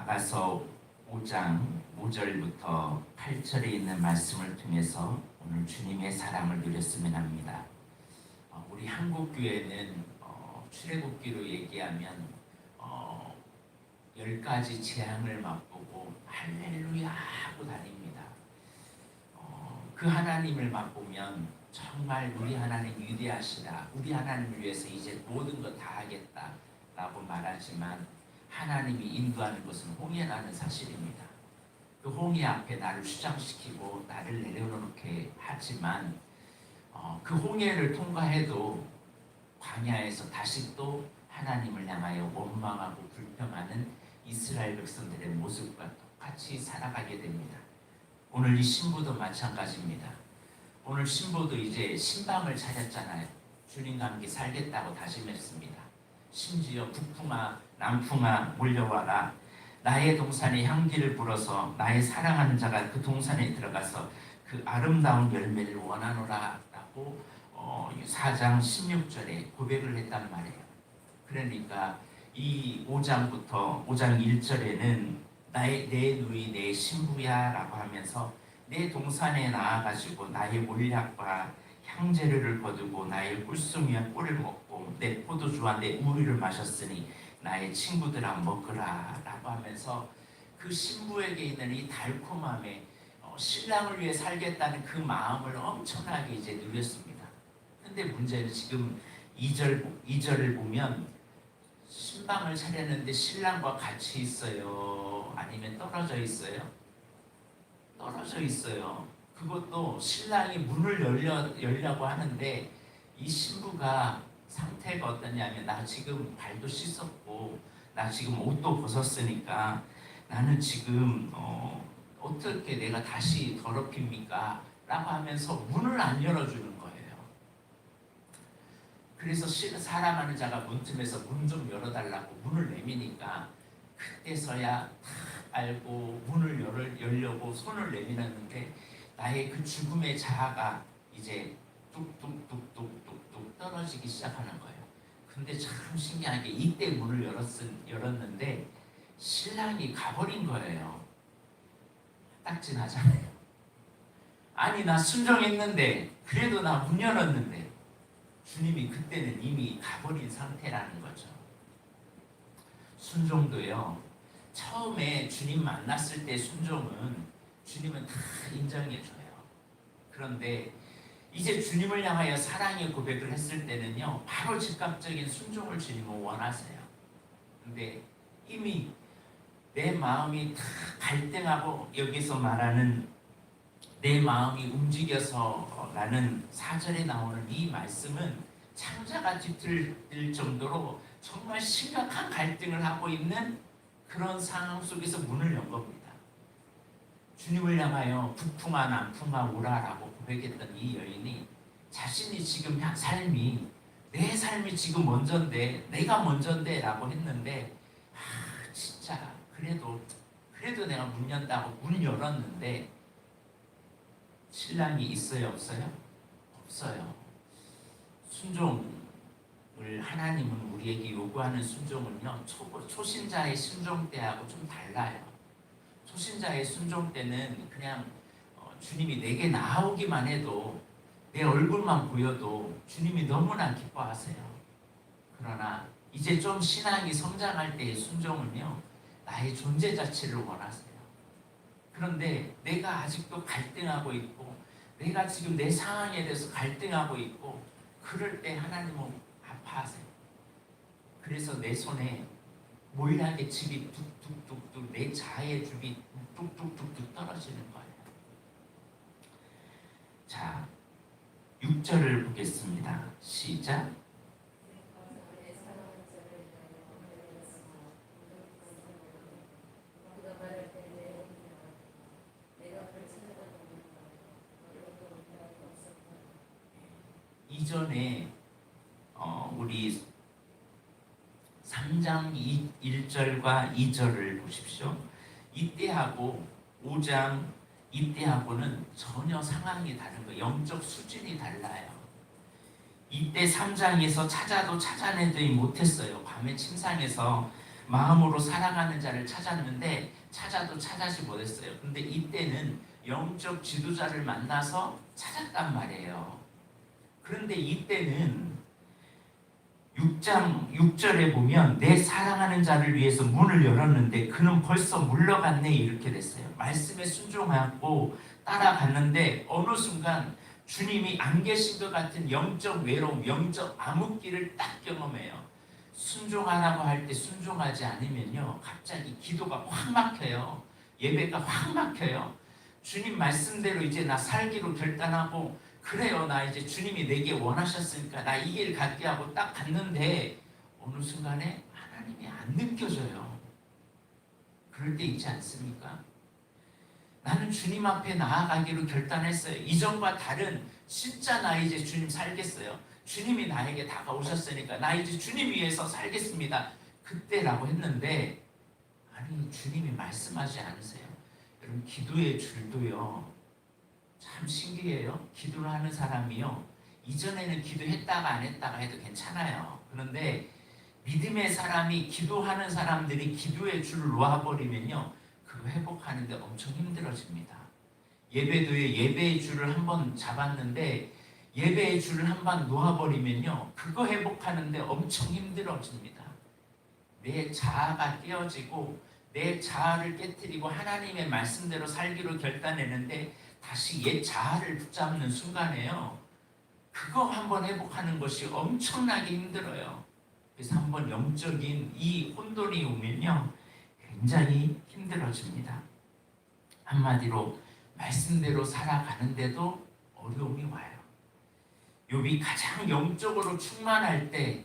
아가서 5장 5절부터 8절에 있는 말씀을 통해서 오늘 주님의 사랑을 누렸으면 합니다. 우리 한국교회는 출애굽기로 얘기하면 10가지 재앙을 맛보고 할렐루야 하고 다닙니다. 그 하나님을 맛보면 정말 우리 하나님 위대하시다, 우리 하나님을 위해서 이제 모든 것 다 하겠다 라고 말하지만 하나님이 인도하는 것은 홍해라는 사실입니다. 그 홍해 앞에 나를 수장시키고 나를 내려놓게 하지만 그 홍해를 통과해도 광야에서 다시 또 하나님을 향하여 원망하고 불평하는 이스라엘 백성들의 모습과 똑같이 살아가게 됩니다. 오늘 이 신부도 마찬가지입니다. 오늘 신부도 이제 신방을 차렸잖아요. 주님과 함께 살겠다고 다짐했습니다. 심지어 북풍아 남풍아 몰려와라, 나의 동산에 향기를 불어서 나의 사랑하는 자가 그 동산에 들어가서 그 아름다운 열매를 원하노라 라고 4장 16절에 고백을 했단 말이에요. 그러니까 이 5장부터 5장 1절에는 내 누이 내 신부야 라고 하면서 내 동산에 나아가지고 나의 몰약과 향재료를 거두고 나의 꿀송이와 꿀을 먹고 내 포도주와 내 우유를 마셨으니 나의 친구들아 먹으라 라고 하면서 그 신부에게 있는 이 달콤함에 신랑을 위해 살겠다는 그 마음을 엄청나게 이제 누렸습니다. 근데 문제는 지금 2절을 보면 신방을 차렸는데 신랑과 같이 있어요? 아니면 떨어져 있어요? 떨어져 있어요. 그것도 신랑이 문을 열려고 하는데 이 신부가 상태가 어떠냐면 나 지금 발도 씻었고 나 지금 옷도 벗었으니까 나는 지금 어떻게 내가 다시 더럽힙니까? 라고 하면서 문을 안 열어주는 거예요. 그래서 사랑하는 자가 문틈에서 문 좀 열어달라고 문을 내미니까 그때서야 다 알고 문을 열려고 손을 내미는데 나의 그 죽음의 자아가 이제 뚝뚝뚝뚝뚝뚝 떨어지기 시작하는 거예요. 근데 참 신기하게 이때 문을 열었는데 신랑이 가버린 거예요. 딱지나잖아요. 아니 나 순종했는데 그래도 나 문 열었는데 주님이 그때는 이미 가버린 상태라는 거죠. 순종도요, 처음에 주님 만났을 때 순종은 주님은 다 인정해줘요. 그런데 이제 주님을 향하여 사랑의 고백을 했을 때는요, 바로 즉각적인 순종을 주님은 원하세요. 근데 이미 내 마음이 다 갈등하고, 여기서 말하는 내 마음이 움직여서 라는 4절에 나오는 이 말씀은 창자가 뒤틀릴 정도로 정말 심각한 갈등을 하고 있는 그런 상황 속에서 문을 연 겁니다. 주님을 향하여 북풍아 남풍아 오라라고 고백했던 이 여인이 자신이 지금 삶이, 내 삶이 지금 먼저인데, 내가 먼저인데 라고 했는데, 진짜 그래도 내가 문 연다고 문 열었는데 신랑이 있어요 없어요? 없어요. 순종을 하나님은 우리에게 요구하는 순종은요, 초신자의 순종 때하고 좀 달라요. 초신자의 순종 때는 그냥 주님이 내게 나오기만 해도, 내 얼굴만 보여도 주님이 너무나 기뻐하세요. 그러나 이제 좀 신앙이 성장할 때의 순종은요, 나의 존재 자체를 원하세요. 그런데 내가 아직도 갈등하고 있고, 내가 지금 내 상황에 대해서 갈등하고 있고, 그럴 때 하나님은 아파하세요. 그래서 내 손에 몰락의 칩이 뚝뚝뚝뚝, 내 자아의 줍이 뚝뚝뚝뚝 떨어지는 거예요. 자, 6절을 보겠습니다. 시작. 이전에 우리 3장 1절과 2절을 보십시오. 이때하고 5장 이때하고는 전혀 상황이 다른 거예요. 영적 수준이 달라요. 이때 3장에서 찾아도 찾아내지 못했어요. 밤에 침상에서 마음으로 사랑하는 자를 찾았는데 찾아도 찾아지 못했어요. 근데 이때는 영적 지도자를 만나서 찾았단 말이에요. 그런데 이때는 6장 6절에 보면 내 사랑하는 자를 위해서 문을 열었는데 그는 벌써 물러갔네 이렇게 됐어요. 말씀에 순종하고 따라갔는데 어느 순간 주님이 안 계신 것 같은 영적 외로움, 영적 암흑기를 딱 경험해요. 순종하라고 할 때 순종하지 않으면요 갑자기 기도가 확 막혀요. 예배가 확 막혀요. 주님 말씀대로 이제 나 살기로 결단하고 그래요. 나 이제 주님이 내게 원하셨으니까 나 이 길 갈게 하고 딱 갔는데 어느 순간에 하나님이 안 느껴져요. 그럴 때 있지 않습니까? 나는 주님 앞에 나아가기로 결단했어요. 이전과 다른 진짜 나 이제 주님 살겠어요. 주님이 나에게 다가오셨으니까 나 이제 주님 위해서 살겠습니다. 그때라고 했는데 아니 주님이 말씀하지 않으세요. 여러분 기도의 줄도요. 참 신기해요. 기도를 하는 사람이요. 이전에는 기도했다가 안 했다가 해도 괜찮아요. 그런데 믿음의 사람이 기도하는 사람들이 기도의 줄을 놓아버리면요. 그거 회복하는데 엄청 힘들어집니다. 예배도에 예배의 줄을 한번 잡았는데 예배의 줄을 한번 놓아버리면요. 그거 회복하는데 엄청 힘들어집니다. 내 자아가 깨어지고 내 자아를 깨트리고 하나님의 말씀대로 살기로 결단했는데 다시 옛 자아를 붙잡는 순간에요. 그거 한번 회복하는 것이 엄청나게 힘들어요. 그래서 한번 영적인 이 혼돈이 오면요. 굉장히 힘들어집니다. 한마디로 말씀대로 살아가는데도 어려움이 와요. 욥이 가장 영적으로 충만할 때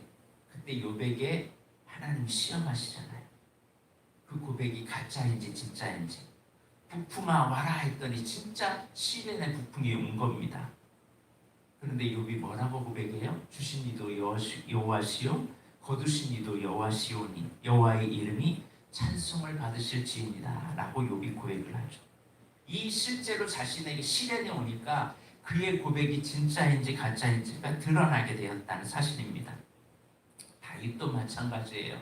그때 욥에게 하나님 시험하시잖아요. 그 고백이 가짜인지 진짜인지 부풍아 와라 했더니 진짜 시련의 부풍이 온 겁니다. 그런데 욥이 뭐라고 고백해요? 주신 이도 여호와시요 거두신 이도 여호와시오니 여호와의 이름이 찬송을 받으실지입니다 라고 욥이 고백을 하죠. 이 실제로 자신에게 시련이 오니까 그의 고백이 진짜인지 가짜인지가 드러나게 되었다는 사실입니다. 다윗도 마찬가지예요.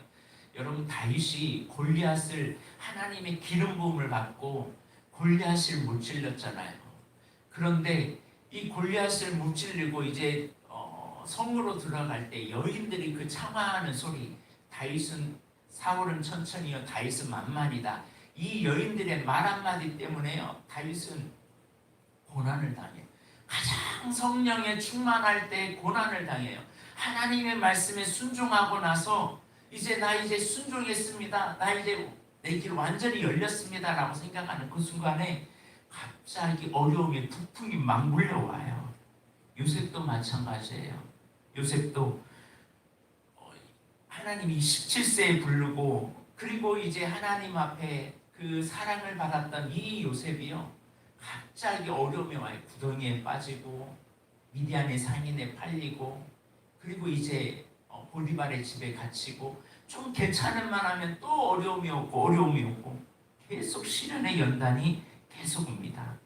여러분 다윗이 골리앗을 하나님의 기름 부음을 받고 골리앗을 무찔렀잖아요. 그런데 이 골리앗을 무찔리고 이제 성으로 들어갈 때 여인들이 그 참아하는 소리 다윗은 사울은 천천히요 다윗은 만만이다. 이 여인들의 말 한마디 때문에요 다윗은 고난을 당해요. 가장 성령에 충만할 때 고난을 당해요. 하나님의 말씀에 순종하고 나서 이제 나 이제 순종했습니다. 나 이제 내 길 완전히 열렸습니다 라고 생각하는 그 순간에 갑자기 어려움의 북풍이 막 몰려와요. 요셉도 마찬가지예요. 요셉도 하나님이 17세에 부르고 그리고 이제 하나님 앞에 그 사랑을 받았던 이 요셉이요 갑자기 어려움이 와요. 구덩이에 빠지고 미디안의 상인에 팔리고 그리고 이제 보디발의 집에 갇히고 좀 괜찮을 만하면 또 어려움이 오고 계속 시련의 연단이 계속 옵니다.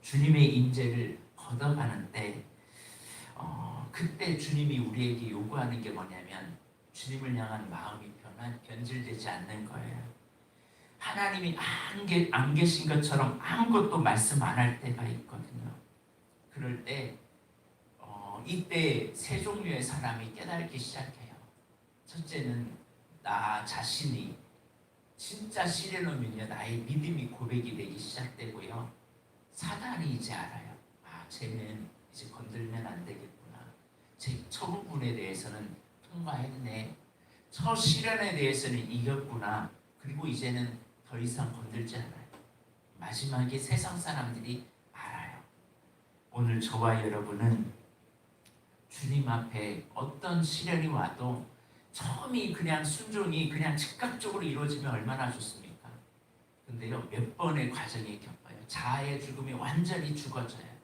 주님의 임재를 걷어가는 때 그때 주님이 우리에게 요구하는 게 뭐냐면 주님을 향한 마음이 변질되지 않는 거예요. 하나님이 안 계신 것처럼 아무것도 말씀 안 할 때가 있거든요. 그럴 때 이때 세 종류의 사람이 깨닫기 시작해요. 첫째는 나 자신이 진짜 시련오면요 나의 믿음이 고백이 되기 시작되고요. 사단이 이제 알아요. 쟤는 이제 건들면 안 되겠구나. 저 부분에 대해서는 통과했네. 저 시련에 대해서는 이겼구나. 그리고 이제는 더 이상 건들지 않아요. 마지막에 세상 사람들이 알아요. 오늘 저와 여러분은 주님 앞에 어떤 시련이 와도 처음이 그냥 순종이 그냥 즉각적으로 이루어지면 얼마나 좋습니까? 근데요 몇 번의 과정이 겪어요. 자아의 죽음이 완전히 죽어져야 돼요.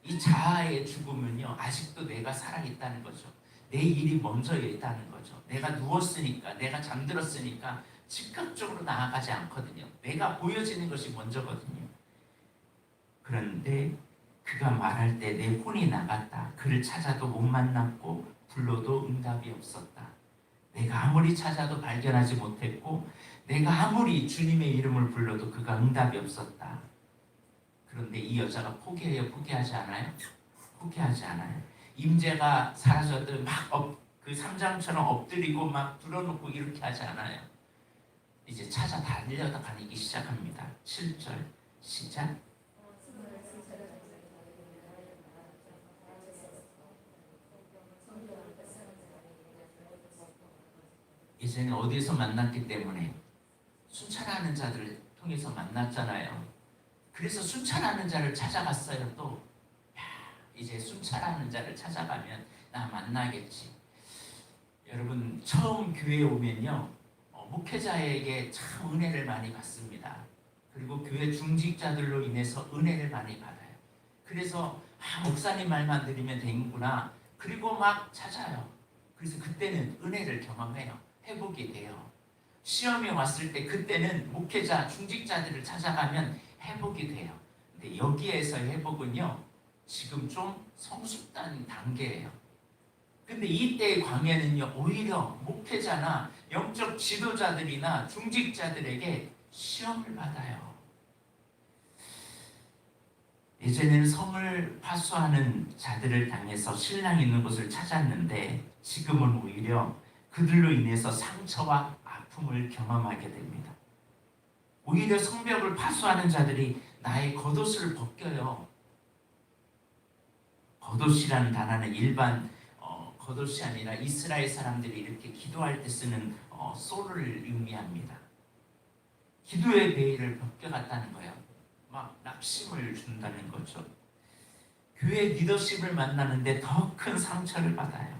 이 자아의 죽음은요 아직도 내가 살아있다는 거죠. 내 일이 먼저 있다는 거죠. 내가 누웠으니까 내가 잠들었으니까 즉각적으로 나아가지 않거든요. 내가 보여지는 것이 먼저거든요. 그런데 그가 말할 때 내 혼이 나갔다. 그를 찾아도 못 만났고 불러도 응답이 없었다. 내가 아무리 찾아도 발견하지 못했고 내가 아무리 주님의 이름을 불러도 그가 응답이 없었다. 그런데 이 여자가 포기해요? 포기하지 않아요? 포기하지 않아요. 임재가 사라졌더니 그 3장처럼 엎드리고 막 들어놓고 이렇게 하지 않아요. 이제 찾아 달려다니기 시작합니다. 7절 시작. 이제는 어디에서 만났기 때문에 순찰하는 자들을 통해서 만났잖아요. 그래서 순찰하는 자를 찾아갔어요. 또 이제 순찰하는 자를 찾아가면 나 만나겠지. 여러분 처음 교회에 오면요 목회자에게 참 은혜를 많이 받습니다. 그리고 교회 중직자들로 인해서 은혜를 많이 받아요. 그래서 목사님 말만 들으면 되는구나. 그리고 막 찾아요. 그래서 그때는 은혜를 경험해요. 회복이 돼요. 시험이 왔을 때 그때는 목회자 중직자들을 찾아가면 회복이 돼요. 근데 여기에서의 회복은요 지금 좀 성숙한 단계예요. 근데 이때의 광야는요 오히려 목회자나 영적 지도자들이나 중직자들에게 시험을 받아요. 예전에는 성을 파수하는 자들을 당해서 신랑 있는 곳을 찾았는데 지금은 오히려 그들로 인해서 상처와 아픔을 경험하게 됩니다. 오히려 성벽을 파수하는 자들이 나의 겉옷을 벗겨요. 겉옷이라는 단어는 일반 겉옷이 아니라 이스라엘 사람들이 이렇게 기도할 때 쓰는 소를 의미합니다. 기도의 베일을 벗겨갔다는 거예요. 막 낙심을 준다는 거죠. 교회 리더십을 만나는데 더 큰 상처를 받아요.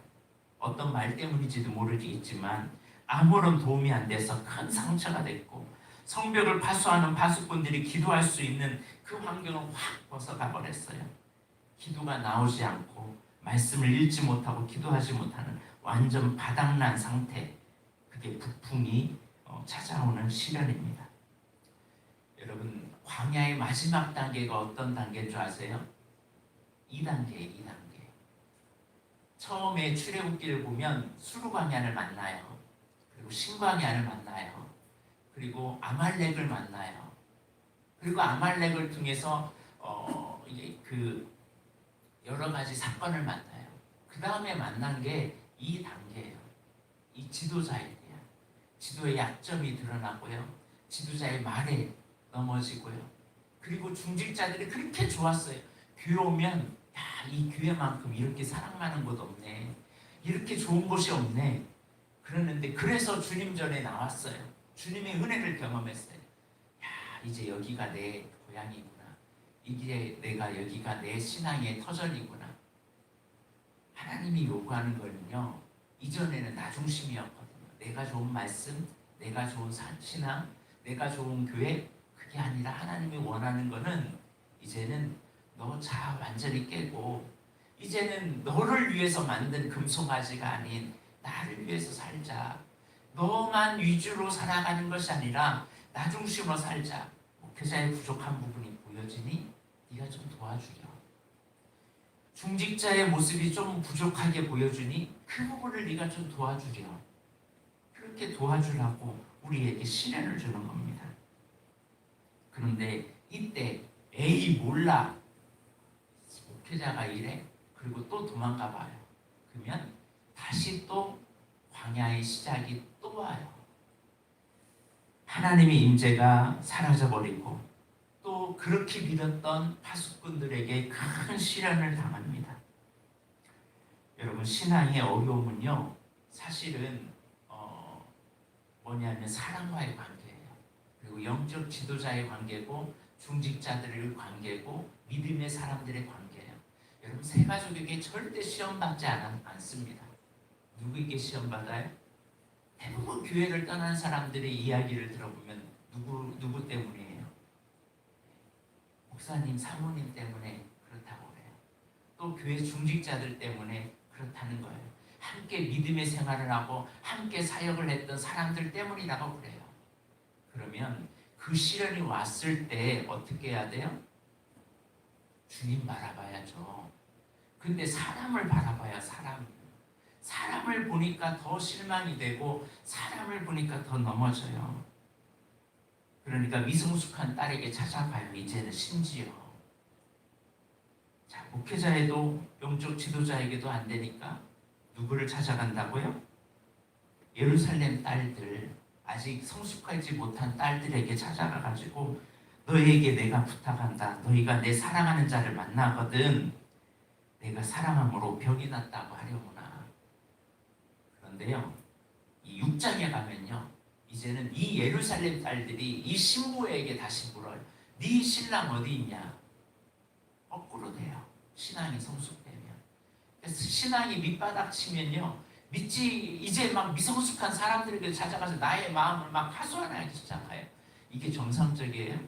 어떤 말 때문인지도 모르겠지만 아무런 도움이 안 돼서 큰 상처가 됐고 성벽을 파수하는 파수꾼들이 기도할 수 있는 그 환경을 확 벗어가 버렸어요. 기도가 나오지 않고 말씀을 읽지 못하고 기도하지 못하는 완전 바닥난 상태. 그게 북풍이 찾아오는 시련입니다. 여러분 광야의 마지막 단계가 어떤 단계인 줄 아세요? 2단계예요. 2단계. 처음에 출애굽기를 보면 수르광야를 만나요. 그리고 신광야를 만나요. 그리고 아말렉을 만나요. 그리고 아말렉을 통해서 그 여러 가지 사건을 만나요. 그 다음에 만난 게 이 단계예요. 이 지도자에 대한 지도의 약점이 드러나고요. 지도자의 말에 넘어지고요. 그리고 중직자들이 그렇게 좋았어요. 교회 오면 이 교회만큼 이렇게 사랑 많은 곳 없네. 이렇게 좋은 곳이 없네. 그러는데 그래서 주님 전에 나왔어요. 주님의 은혜를 경험했어요. 이제 여기가 내 고향이구나. 이게 여기가 내 신앙의 터전이구나. 하나님이 요구하는 거는요. 이전에는 나 중심이었거든요. 내가 좋은 말씀, 내가 좋은 신앙, 내가 좋은 교회 그게 아니라 하나님이 원하는 거는 이제는 너 자아 완전히 깨고 이제는 너를 위해서 만든 금송아지가 아닌 나를 위해서 살자. 너만 위주로 살아가는 것이 아니라 나 중심으로 살자. 목회자의 부족한 부분이 보여지니 네가 좀 도와주려. 중직자의 모습이 좀 부족하게 보여주니 그 부분을 네가 좀 도와주려. 그렇게 도와주라고 우리에게 시련을 주는 겁니다. 그런데 이때 에이 몰라. 목회자가 이래. 그리고 또 도망가 봐요. 그러면 다시 또 광야의 시작이 또 와요. 하나님의 임재가 사라져버리고 또 그렇게 믿었던 파수꾼들에게 큰 시련을 당합니다. 여러분 신앙의 어려움은요 사실은 뭐냐면 사람과의 관계예요. 그리고 영적 지도자의 관계고 중직자들의 관계고 믿음의 사람들의 관계예요. 여러분 새 가족에게 절대 시험 받지 않습니다. 누구에게 시험 받아요? 대부분 교회를 떠난 사람들의 이야기를 들어보면 누구 때문이에요? 목사님, 사모님 때문에 그렇다고 그래요. 또 교회 중직자들 때문에 그렇다는 거예요. 함께 믿음의 생활을 하고 함께 사역을 했던 사람들 때문이라고 그래요. 그러면 그 시련이 왔을 때 어떻게 해야 돼요? 주님 바라봐야죠. 근데 사람을 바라봐야 사람. 사람을 보니까 더 실망이 되고 사람을 보니까 더 넘어져요. 그러니까 미성숙한 딸에게 찾아가요. 이제는 심지어. 자, 목회자에도 영적 지도자에게도 안 되니까 누구를 찾아간다고요? 예루살렘 딸들, 아직 성숙하지 못한 딸들에게 찾아가가지고 너희에게 내가 부탁한다. 너희가 내 사랑하는 자를 만나거든 내가 사랑함으로 병이 났다고 하려구나. 그런데요, 이 6장에 가면요, 이제는 이 예루살렘 딸들이 이 신부에게 다시 물어요. 네 신랑 어디 있냐? 거꾸로 돼요. 신앙이 성숙되면. 그래서 신앙이 밑바닥 치면요, 믿지 이제 막 미성숙한 사람들에게 찾아가서 나의 마음을 막 하소연하기 시작해요. 이게 정상적이에요?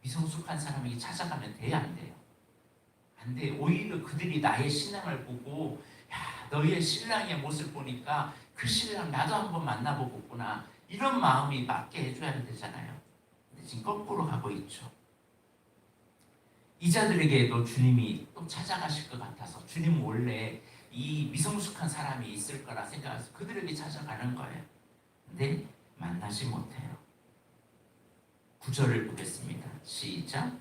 미성숙한 사람에게 찾아가면 돼요, 안 돼요? 안 돼요. 오히려 그들이 나의 신앙을 보고 야, 너의 신랑의 모습 보니까 그 신랑 나도 한번 만나보겠구나, 이런 마음이 맞게 해줘야 되잖아요. 근데 지금 거꾸로 가고 있죠. 이자들에게도 주님이 또 찾아가실 것 같아서 주님은 원래 이 미성숙한 사람이 있을 거라 생각해서 그들에게 찾아가는 거예요. 근데 만나지 못해요. 9절을 보겠습니다. 시작.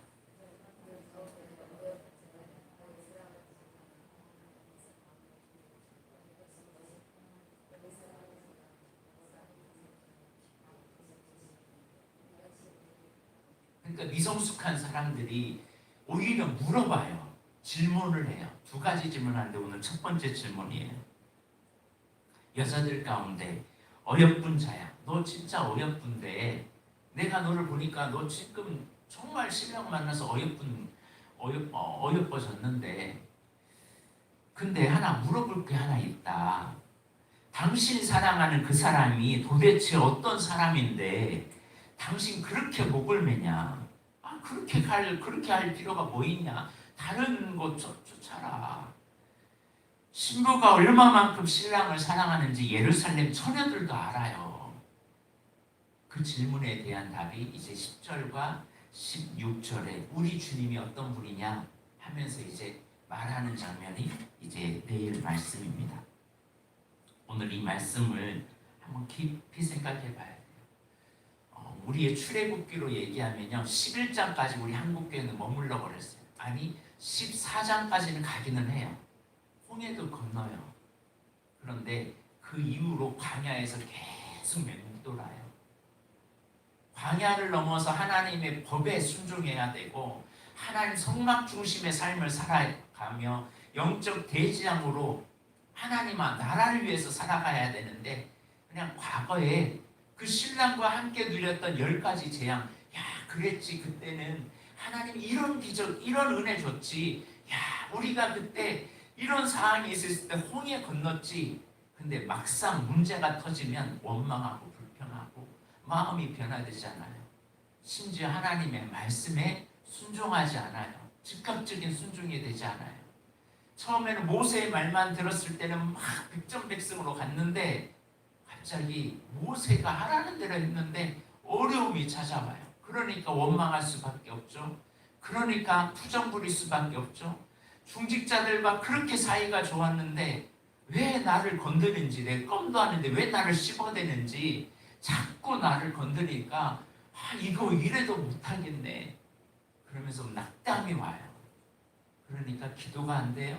그러니까 미성숙한 사람들이 오히려 물어봐요. 질문을 해요. 두 가지 질문하는데 오늘 첫 번째 질문이에요. 여자들 가운데 어여쁜 자야, 너 진짜 어여쁜데 내가 너를 보니까 너 지금 정말 신랑 만나서 어여뻐졌는데 근데 하나 물어볼 게 하나 있다. 당신 사랑하는 그 사람이 도대체 어떤 사람인데 당신 그렇게 목을 매냐? 그렇게 할 필요가 뭐 있냐? 다른 곳 쫓아라. 신부가 얼마만큼 신랑을 사랑하는지 예루살렘 처녀들도 알아요. 그 질문에 대한 답이 이제 10절과 16절에 우리 주님이 어떤 분이냐 하면서 이제 말하는 장면이 이제 내일 말씀입니다. 오늘 이 말씀을 한번 깊이 생각해 봐야 돼요. 우리의 출애굽기로 얘기하면요, 11장까지 우리 한국교회는 머물러 버렸어요. 아니 14장까지는 가기는 해요. 홍해도 건너요. 그런데 그 이후로 광야에서 계속 맴돌아요. 광야를 넘어서 하나님의 법에 순종해야 되고 하나님 성막 중심의 삶을 살아가며 영적 대지향으로 하나님과 나라를 위해서 살아가야 되는데 그냥 과거에 그 신랑과 함께 누렸던 10가지 재앙, 야 그랬지 그때는 하나님 이런 기적 이런 은혜 줬지, 야 우리가 그때 이런 상황이 있었을 때 홍해 건넜지. 근데 막상 문제가 터지면 원망하고 불평하고 마음이 변화되지 않아요. 심지어 하나님의 말씀에 순종하지 않아요. 즉각적인 순종이 되지 않아요. 처음에는 모세의 말만 들었을 때는 막 백전백승으로 갔는데 갑자기 모세가 하라는 대로 했는데 어려움이 찾아와요. 그러니까 원망할 수밖에 없죠. 그러니까 투정 부릴 수밖에 없죠. 중직자들과 그렇게 사이가 좋았는데 왜 나를 건드는지, 내 껌도 아닌데 왜 나를 씹어대는지 자꾸 나를 건드니까 이거 이래도 못하겠네. 그러면서 낙담이 와요. 그러니까 기도가 안 돼요.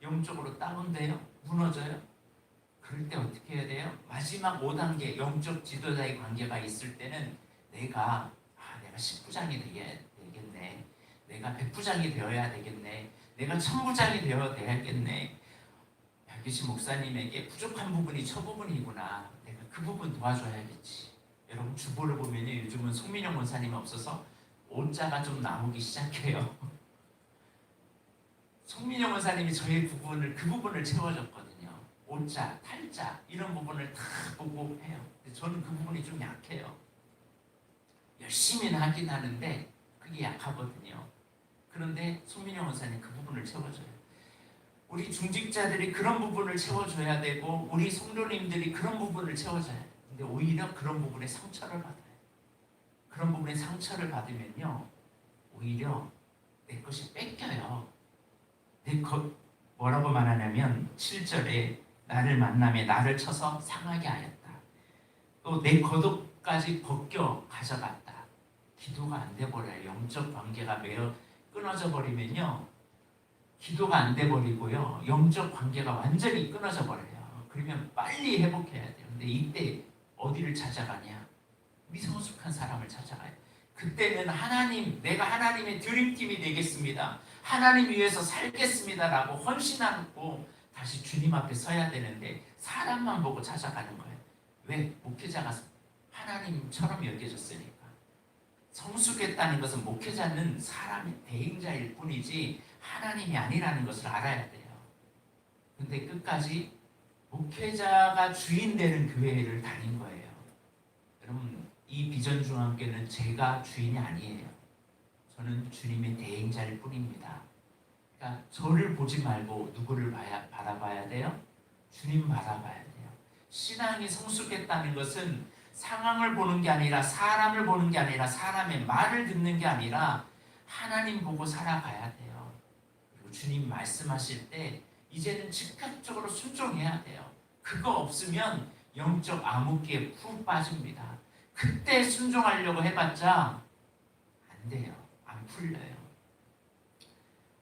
영적으로 다운돼요. 무너져요. 그럴 때 어떻게 해야 돼요? 마지막 5단계 영적 지도자의 관계가 있을 때는 내가 10부장이 되겠네. 내가 100부장이 되어야 되겠네. 내가 1000부장이 되어야 되겠네. 박규신 목사님에게 부족한 부분이 저 부분이구나. 내가 그 부분 도와줘야겠지. 여러분 주보를 보면요, 요즘은 송민영 원사님이 없어서 오자가 좀 나오기 시작해요. 송민영 원사님이 저의 부분을 그 부분을 채워줬거든요. 오자, 탈자 이런 부분을 다 보고 해요. 근데 저는 그 부분이 좀 약해요. 열심히는 하긴 하는데 그게 약하거든요. 그런데 송민영 원사님 그 부분을 채워줘요. 우리 중직자들이 그런 부분을 채워줘야 되고 우리 성도님들이 그런 부분을 채워줘야 돼요. 근데 오히려 그런 부분에 상처를 받아요. 그런 부분에 상처를 받으면요, 오히려 내 것이 뺏겨요. 뭐라고 말하냐면 7절에 나를 만남에 나를 쳐서 상하게 하였다. 또 내 겉옷까지 벗겨 가져갔다. 기도가 안 돼 버려요. 영적 관계가 매우 끊어져 버리면요, 기도가 안 돼 버리고요, 영적 관계가 완전히 끊어져 버려요. 그러면 빨리 회복해야 돼요. 근데 이때 어디를 찾아가냐? 미성숙한 사람을 찾아가요. 그때는 하나님, 내가 하나님의 드림팀이 되겠습니다, 하나님 위해서 살겠습니다라고 헌신하고 다시 주님 앞에 서야 되는데 사람만 보고 찾아가는 거예요. 왜? 목회자가 하나님처럼 여겨졌으니까. 성숙했다는 것은 목회자는 사람의 대행자일 뿐이지 하나님이 아니라는 것을 알아야 돼요. 근데 끝까지 목회자가 주인 되는 교회를 다닌 거예요. 여러분, 이 비전중앙교회는 제가 주인이 아니에요. 저는 주님의 대행자일 뿐입니다. 그러니까 저를 보지 말고 누구를 바라봐야 돼요? 주님 바라봐야 돼요. 신앙이 성숙했다는 것은 상황을 보는 게 아니라, 사람을 보는 게 아니라, 사람의 말을 듣는 게 아니라 하나님 보고 살아가야 돼요. 그리고 주님 말씀하실 때 이제는 즉각적으로 순종해야 돼요. 그거 없으면 영적 암흑기에 푹 빠집니다. 그때 순종하려고 해봤자 안 돼요. 안 풀려요.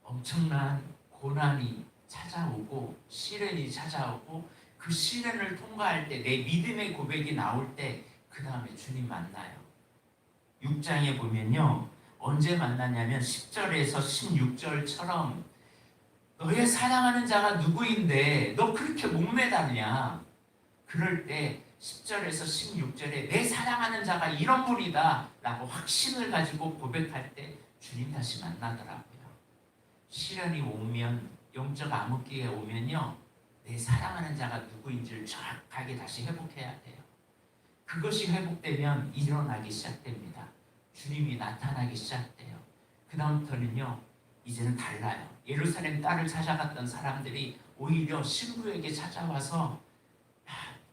엄청난 고난이 찾아오고 시련이 찾아오고 그 시련을 통과할 때, 내 믿음의 고백이 나올 때, 그 다음에 주님 만나요. 6장에 보면요, 언제 만나냐면 10절에서 16절처럼 너의 사랑하는 자가 누구인데 너 그렇게 목매다냐? 그럴 때 10절에서 16절에 내 사랑하는 자가 이런 분이다 라고 확신을 가지고 고백할 때 주님 다시 만나더라고요. 시련이 오면, 영적 암흑기에 오면요, 내 사랑하는 자가 누구인지를 정확하게 다시 회복해야 돼요. 그것이 회복되면 일어나기 시작됩니다. 주님이 나타나기 시작돼요. 그 다음부터는요, 이제는 달라요. 예루살렘 딸을 찾아갔던 사람들이 오히려 신부에게 찾아와서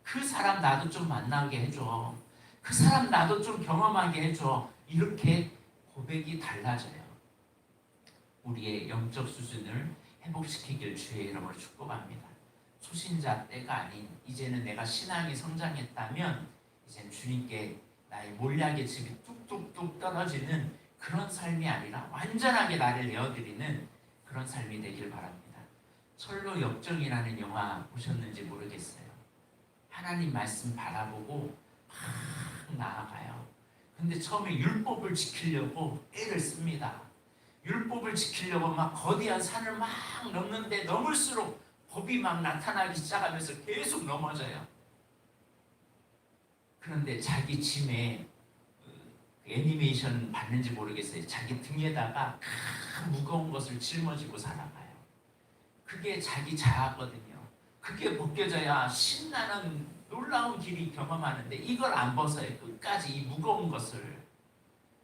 그 사람 나도 좀 만나게 해줘, 그 사람 나도 좀 경험하게 해줘, 이렇게 고백이 달라져요. 우리의 영적 수준을 회복시키길 주의 이름으로 축복합니다. 초신자 때가 아닌, 이제는 내가 신앙이 성장했다면 이제 주님께 나의 몰약의 집이 뚝뚝뚝 떨어지는 그런 삶이 아니라 완전하게 나를 내어드리는 그런 삶이 되길 바랍니다. 철로 역정이라는 영화 보셨는지 모르겠어요. 하나님 말씀 바라보고 막 나아가요. 근데 처음에 율법을 지키려고 애를 씁니다. 율법을 지키려고 막 거대한 산을 막 넘는데 넘을수록 법이 막 나타나기 시작하면서 계속 넘어져요. 그런데 자기 짐에, 애니메이션 봤는지 모르겠어요, 자기 등에다가 큰 무거운 것을 짊어지고 살아가요. 그게 자기 자아거든요. 그게 벗겨져야 신나는 놀라운 길이 경험하는데 이걸 안 벗어요. 끝까지 이 무거운 것을,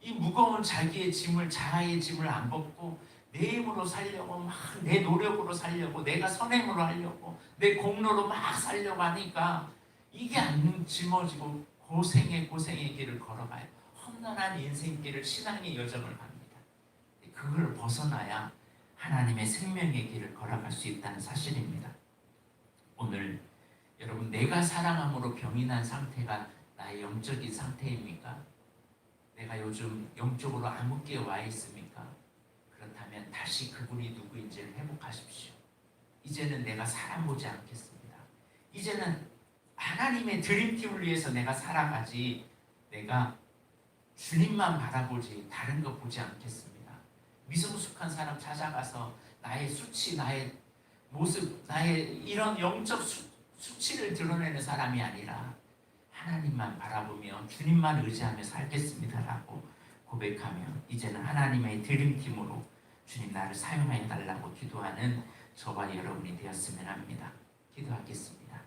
이 무거운 자기의 짐을, 자아의 짐을 안 벗고 내 힘으로 살려고 막, 내 노력으로 살려고, 내가 선행으로 하려고, 내 공로로 막 살려고 하니까 이게 안 짊어지고 고생의 길을 걸어가요. 험난한 인생길을, 신앙의 여정을 갑니다. 그걸 벗어나야 하나님의 생명의 길을 걸어갈 수 있다는 사실입니다. 오늘 여러분, 내가 사랑함으로 병이 난 상태가 나의 영적인 상태입니까? 내가 요즘 영적으로 암흑기에 와 있습니까? 그렇다면 다시 그분이 누구인지를 회복하십시오. 이제는 내가 사람 보지 않겠습니다. 이제는 하나님의 드림팀을 위해서 내가 살아가지, 내가 주님만 바라보지 다른 거 보지 않겠습니다. 미성숙한 사람 찾아가서 나의 수치, 나의 모습, 나의 이런 영적 수치를 드러내는 사람이 아니라 하나님만 바라보며 주님만 의지하며 살겠습니다라고 고백하며 이제는 하나님의 드림팀으로 주님 나를 사용하여 달라고 기도하는 저와 여러분이 되었으면 합니다. 기도하겠습니다.